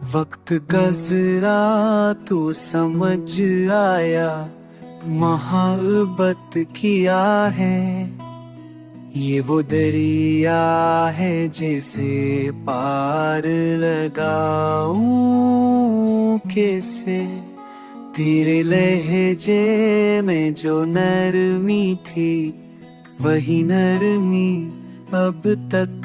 वक्त गजरा तो समझ आया, मोहब्बत किया है। ये वो दरिया है जिसे पार लगाऊं कैसे। तेरे लहजे में जो नरमी थी, वही नरमी अब तक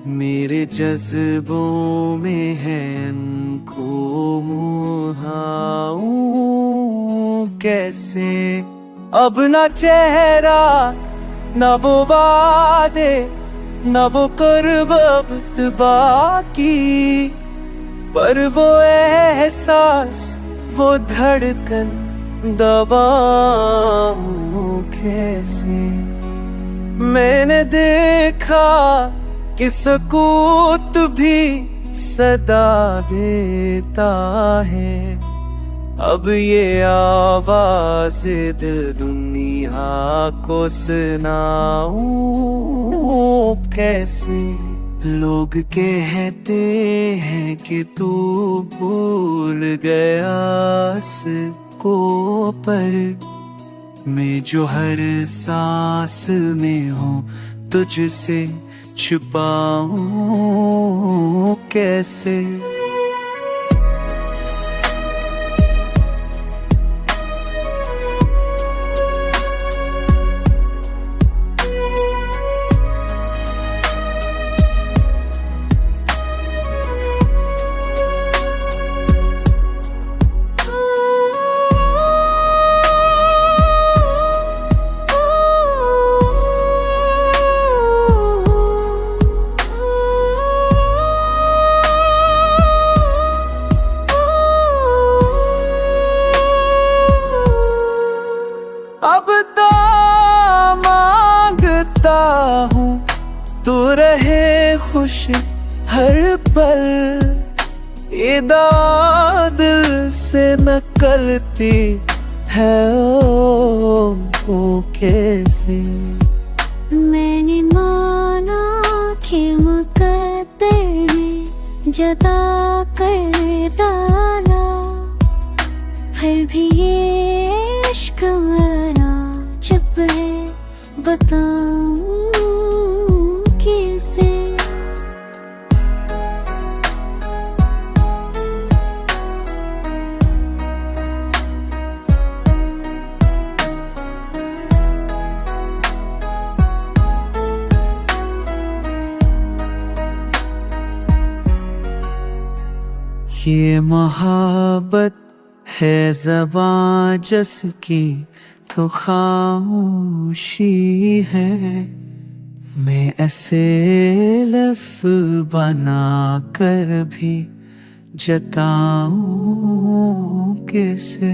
मेरे जज्बों में है। इनको मुहाऊं कैसे। अब ना चेहरा, न वो वादे, न वो कुर्बत बाकी, पर वो एहसास, वो धड़कन दबाऊं कैसे। मैंने देखा कि सकूत भी सदा देता है। अब ये आवाज दिल दुनिया को सुनाऊं कैसे। लोग कहते हैं कि तू भूल गया इसको, पर मैं जो हर सांस में हूँ तुझसे छुपाऊं कैसे। अब तो मांगता हूँ तू रहे खुश हर पल। ये दिल से निकलती है ओ कैसे। मैंने माना कि मुकद्दर ने जता कर डाला, फिर भी ये इश्क मेरा चुप है, बताऊं कैसे। ये मोहब्बत है ज़बां जिसकी तो खामोशी है। मैं ऐसे लफ्ज़ बना कर भी जताऊं कैसे।